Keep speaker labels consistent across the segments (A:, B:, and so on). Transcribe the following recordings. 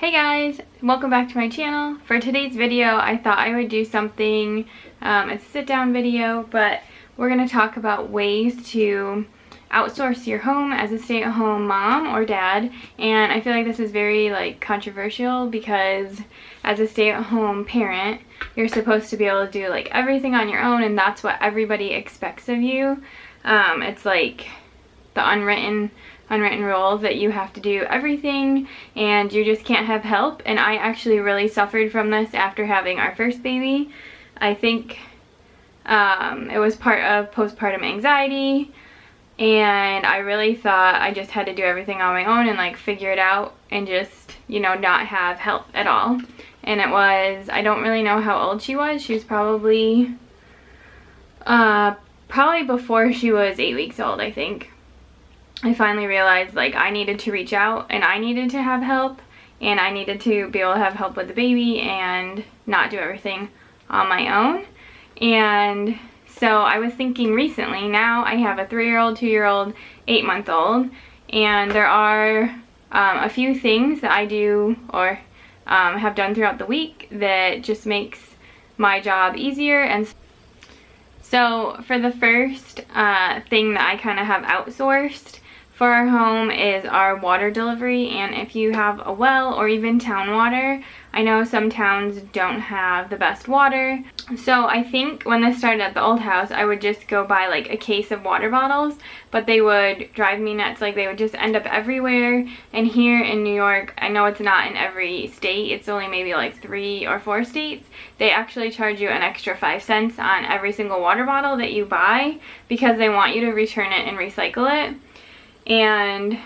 A: Hey guys, welcome back to my channel. For today's video, I thought I would do something, it's a sit down video, but we're going to talk about ways to outsource your home as a stay-at-home mom or dad. And I feel like this is very controversial because as a stay-at-home parent, you're supposed to be able to do everything on your own, and that's what everybody expects of you. It's like the unwritten rule that you have to do everything and you just can't have help. And I actually really suffered from this after having our first baby. I think it was part of postpartum anxiety, and I really thought I just had to do everything on my own and figure it out and just, you know, not have help at all. And it was, I don't really know how old she was. She was probably before she was 8 weeks old, I think. I finally realized I needed to reach out and I needed to have help, and I needed to be able to have help with the baby and not do everything on my own. And so I was thinking recently, now I have a 3-year-old, 2-year-old, 8-month-old, and there are a few things that I do or have done throughout the week that just makes my job easier. And so for the first thing that I kind of have outsourced for our home is our water delivery. And if you have a well or even town water, I know some towns don't have the best water. So I think when this started at the old house, I would just go buy a case of water bottles, but they would drive me nuts. They would just end up everywhere. And here in New York, I know it's not in every state, it's only maybe 3 or 4 states, they actually charge you an extra 5 cents on every single water bottle that you buy because they want you to return it and recycle it. And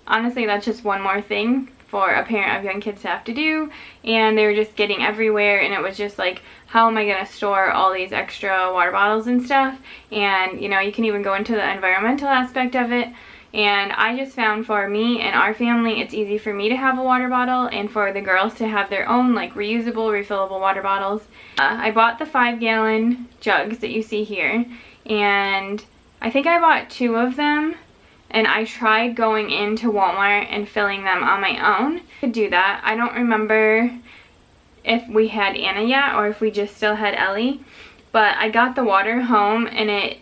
A: honestly, that's just one more thing for a parent of young kids to have to do. And they were just getting everywhere, and it was just how am I going to store all these extra water bottles and stuff? And you know, you can even go into the environmental aspect of it. And I just found for me and our family, it's easy for me to have a water bottle and for the girls to have their own reusable, refillable water bottles. I bought the 5-gallon jugs that you see here, and I think I bought 2 of them. And I tried going into Walmart and filling them on my own. I could do that. I don't remember if we had Anna yet or if we just still had Ellie. But I got the water home and it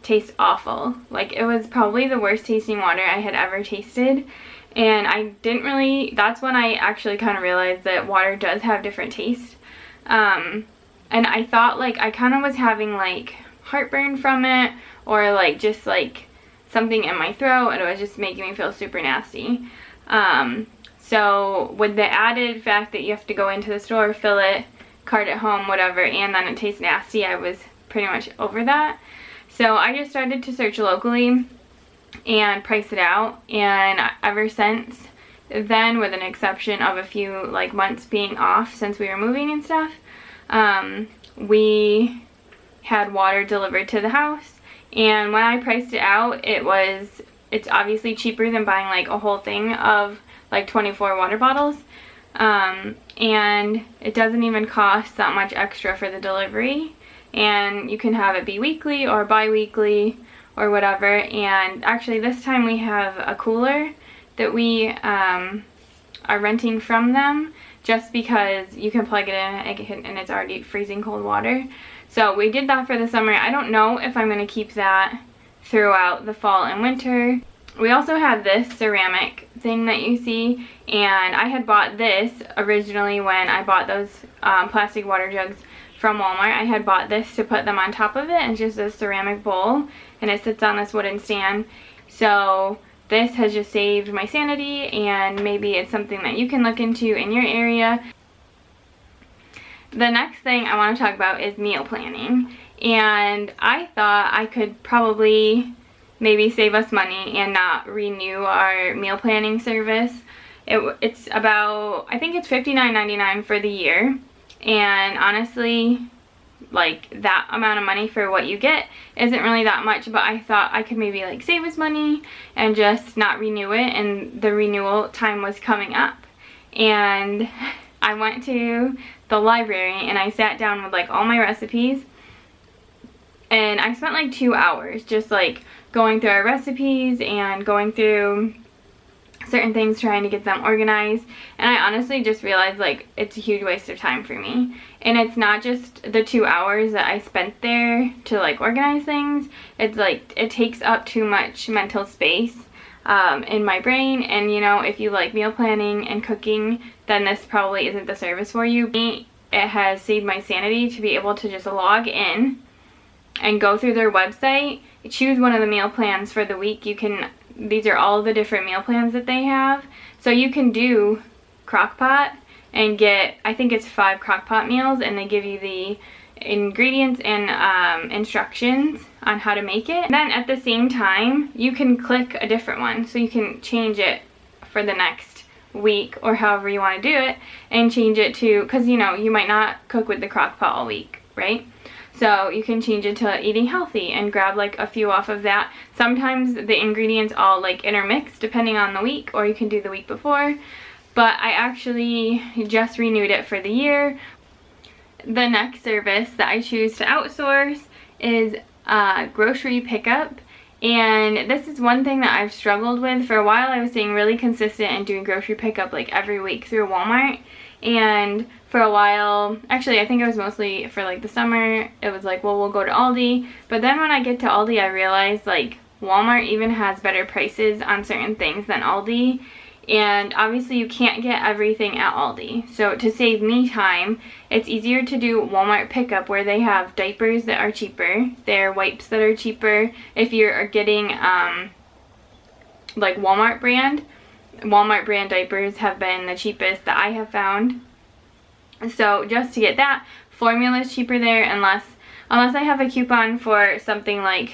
A: tastes awful. It was probably the worst tasting water I had ever tasted. And I didn't really, that's when I actually kind of realized that water does have different taste. And I thought I kind of was having heartburn from it, or just something in my throat, and it was just making me feel super nasty. So with the added fact that you have to go into the store, fill it, cart it home, whatever, and then it tastes nasty, I was pretty much over that. So I just started to search locally and price it out, and ever since then, with an exception of a few months being off since we were moving and stuff, we had water delivered to the house. And when I priced it out, it's obviously cheaper than buying a whole thing of 24 water bottles. And it doesn't even cost that much extra for the delivery. And you can have it be weekly or bi-weekly or whatever. And actually this time we have a cooler that we are renting from them, just because you can plug it in and it's already freezing cold water. So we did that for the summer. I don't know if I'm going to keep that throughout the fall and winter. We also have this ceramic thing that you see, and I had bought this originally when I bought those plastic water jugs from Walmart. I had bought this to put them on top of it, and it's just a ceramic bowl, and it sits on this wooden stand. So this has just saved my sanity, and maybe it's something that you can look into in your area. The next thing I want to talk about is meal planning, and I thought I could probably maybe save us money and not renew our meal planning service. It's about, I think it's $59.99 for the year, and honestly that amount of money for what you get isn't really that much, but I thought I could maybe save us money and just not renew it. And the renewal time was coming up, and I went to the library and I sat down with all my recipes, and I spent 2 hours just going through our recipes and going through certain things, trying to get them organized. And I honestly just realized like it's a huge waste of time for me. And it's not just the 2 hours that I spent there to like organize things. It's like it takes up too much mental space in my brain. And you know, if you like meal planning and cooking, then this probably isn't the service for you. It has saved my sanity to be able to just log in and go through their website, choose one of the meal plans for the week. These are all the different meal plans that they have. So you can do crock pot and get, I think it's 5 crock pot meals, and they give you the ingredients and instructions on how to make it. And then at the same time, you can click a different one. So you can change it for the next week or however you want to do it, and change it to, because you know, you might not cook with the crock pot all week, right? So you can change it to eating healthy and grab like a few off of that. Sometimes the ingredients all like intermix depending on the week, or you can do the week before. But I actually just renewed it for the year. The next service that I choose to outsource is grocery pickup. And this is one thing that I've struggled with. For a while I was staying really consistent and doing grocery pickup like every week through Walmart. And for a while, actually I think it was mostly for like the summer, it was like, well, we'll go to Aldi. But then when I get to Aldi, I realized like Walmart even has better prices on certain things than Aldi. And obviously you can't get everything at Aldi. So to save me time, it's easier to do Walmart pickup, where they have diapers that are cheaper. There are wipes that are cheaper. If you're getting like Walmart brand diapers have been the cheapest that I have found. So just to get that, formula is cheaper there, unless I have a coupon for something like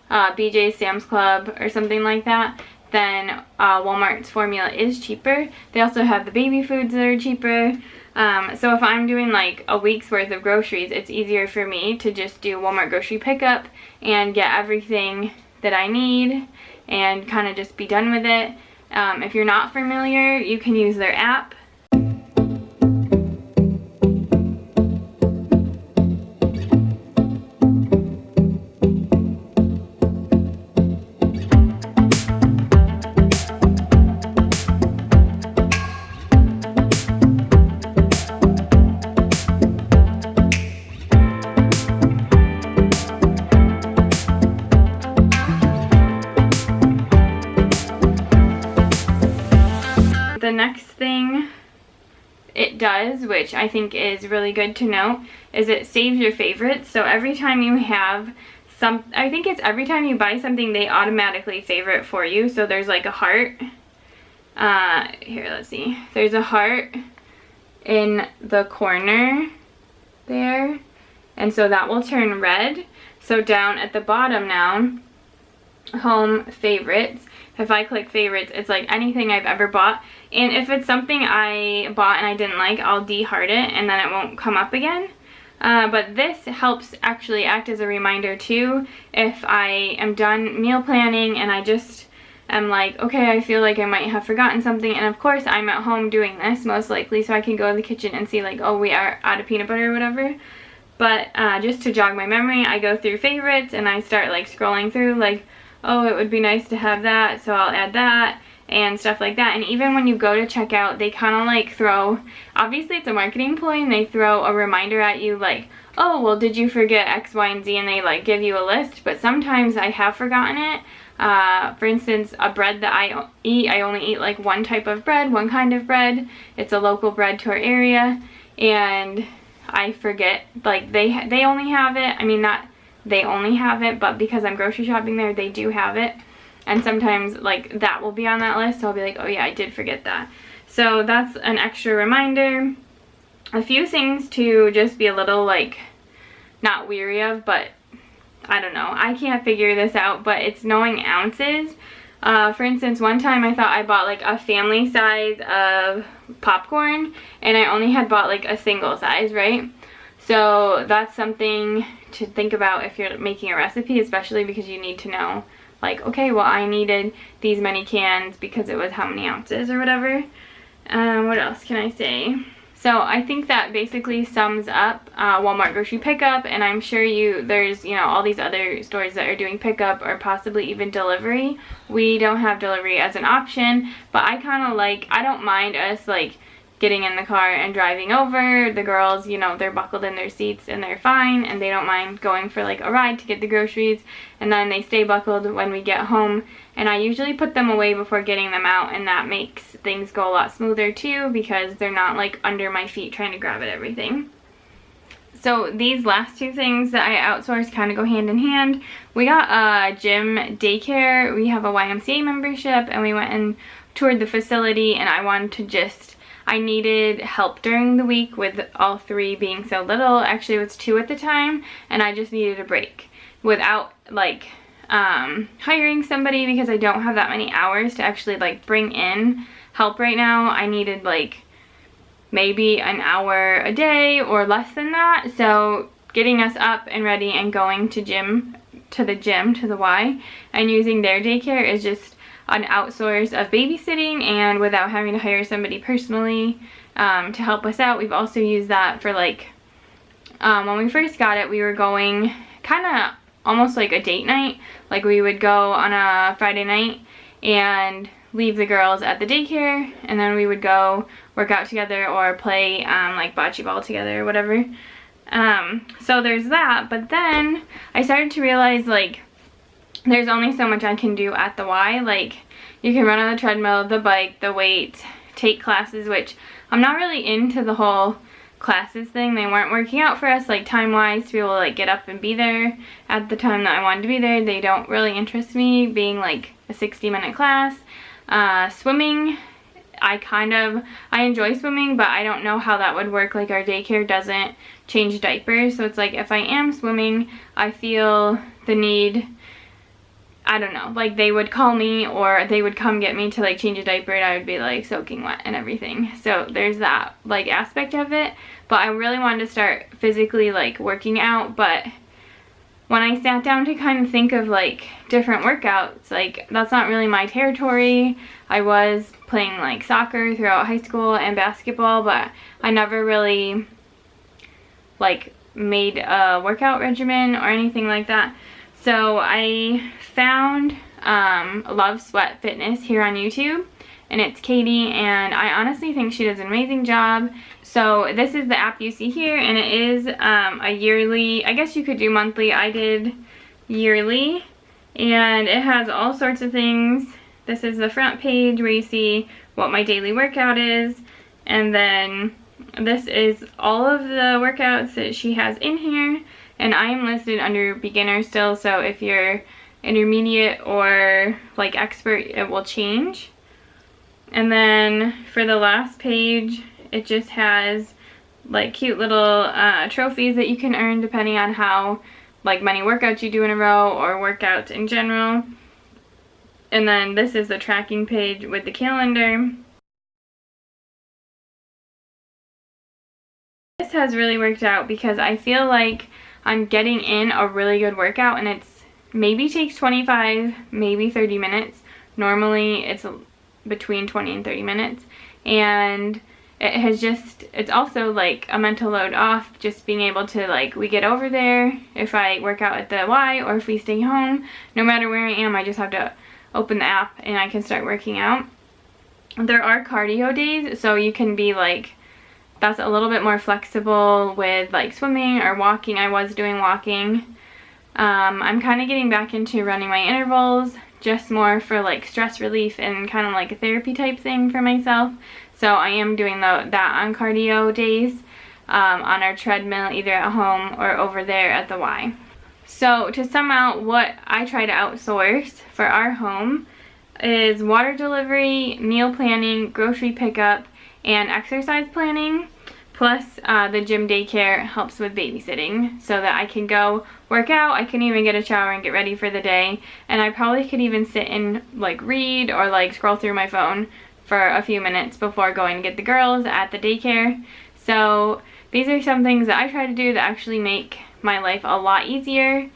A: BJ's, Sam's Club or something like that, then Walmart's formula is cheaper. They also have the baby foods that are cheaper. So if I'm doing like a week's worth of groceries, it's easier for me to just do Walmart grocery pickup and get everything that I need and kind of just be done with it. If you're not familiar, you can use their app. The next thing it does, which I think is really good to know, is it saves your favorites. So every time you have I think it's every time you buy something, they automatically favorite for you. So there's like a heart. Here, let's see. There's a heart in the corner there. And so that will turn red. So down at the bottom now, home favorites. If I click favorites, it's like anything I've ever bought. And if it's something I bought and I didn't like, I'll de-heart it and then it won't come up again. But this helps actually act as a reminder too. If I am done meal planning and I just am like, okay, I feel like I might have forgotten something. And of course I'm at home doing this most likely, so I can go to the kitchen and see like, oh, we are out of peanut butter or whatever. But just to jog my memory, I go through favorites and I start like scrolling through like, oh, it would be nice to have that, so I'll add that and stuff like that. And even when you go to checkout, they kind of like throw, obviously it's a marketing ploy, and they throw a reminder at you like, oh, well, did you forget X, Y, and Z, and they like give you a list. But sometimes I have forgotten it. For instance, a bread that I only eat like one type of bread, one kind of bread. It's a local bread to our area, and I forget, like they only have it, I mean, not they only have it, but because I'm grocery shopping there, they do have it. And sometimes like that will be on that list, so I'll be like, oh yeah, I did forget that. So that's an extra reminder. A few things to just be a little like not weary of, but I don't know, I can't figure this out, but it's knowing ounces. For instance, one time I thought I bought like a family size of popcorn and I only had bought like a single size, right? So that's something to think about if you're making a recipe, especially because you need to know like, okay, well, I needed these many cans because it was how many ounces or whatever. What else can I say? So I think that basically sums up Walmart grocery pickup, and I'm sure there's, you know, all these other stores that are doing pickup or possibly even delivery. We don't have delivery as an option, but I kind of like, I don't mind us like getting in the car and driving over. The girls, you know, they're buckled in their seats and they're fine, and they don't mind going for like a ride to get the groceries, and then they stay buckled when we get home. And I usually put them away before getting them out, and that makes things go a lot smoother too, because they're not like under my feet trying to grab at everything. So these last two things that I outsource kind of go hand in hand. We got a gym daycare. We have a YMCA membership, and we went and toured the facility, and I wanted to just, I needed help during the week with all three being so little. Actually, it was two at the time, and I just needed a break without like hiring somebody, because I don't have that many hours to actually like bring in help right now. I needed like maybe an hour a day or less than that. So getting us up and ready and going to the Y, and using their daycare is just an outsource of babysitting, and without having to hire somebody personally to help us out. We've also used that for like, when we first got it, we were going kind of almost like a date night. Like we would go on a Friday night and leave the girls at the daycare, and then we would go work out together or play like bocce ball together or whatever. So there's that, but then I started to realize like there's only so much I can do at the Y. Like you can run on the treadmill, the bike, the weights, take classes, which I'm not really into the whole classes thing. They weren't working out for us like time-wise to be able to like get up and be there at the time that I wanted to be there. They don't really interest me, being like a 60-minute class. Swimming, I enjoy swimming, but I don't know how that would work. Like our daycare doesn't change diapers, so it's like if I am swimming, I feel the need, I don't know, like they would call me or they would come get me to like change a diaper, and I would be like soaking wet and everything. So there's that like aspect of it. But I really wanted to start physically like working out, but when I sat down to kind of think of like different workouts, like that's not really my territory. I was playing like soccer throughout high school and basketball, but I never really like made a workout regimen or anything like that. So I found Love Sweat Fitness here on YouTube, and it's Katie, and I honestly think she does an amazing job. So this is the app you see here, and it is a yearly, I guess you could do monthly, I did yearly, and it has all sorts of things. This is the front page where you see what my daily workout is, and then this is all of the workouts that she has in here, and I am listed under beginner still, so if you're intermediate or like expert, it will change. And then for the last page, it just has like cute little trophies that you can earn depending on how like many workouts you do in a row or workouts in general. And then this is the tracking page with the calendar. This has really worked out because I feel like I'm getting in a really good workout, and it's maybe takes 25, maybe 30 minutes. Normally it's between 20 and 30 minutes, and it has just, it's also like a mental load off, just being able to like, we get over there, if I work out at the Y or if we stay home, no matter where I am, I just have to open the app and I can start working out. There are cardio days, so you can be like, that's a little bit more flexible with like swimming or walking. I was doing walking. I'm kind of getting back into running my intervals, just more for like stress relief and kind of like a therapy type thing for myself. So I am doing that on cardio days on our treadmill, either at home or over there at the Y. So to sum out what I try to outsource for our home is water delivery, meal planning, grocery pickup, and exercise planning. Plus the gym daycare helps with babysitting so that I can go work out, I can even get a shower and get ready for the day, and I probably could even sit and like read or like scroll through my phone for a few minutes before going to get the girls at the daycare. So these are some things that I try to do that actually make my life a lot easier.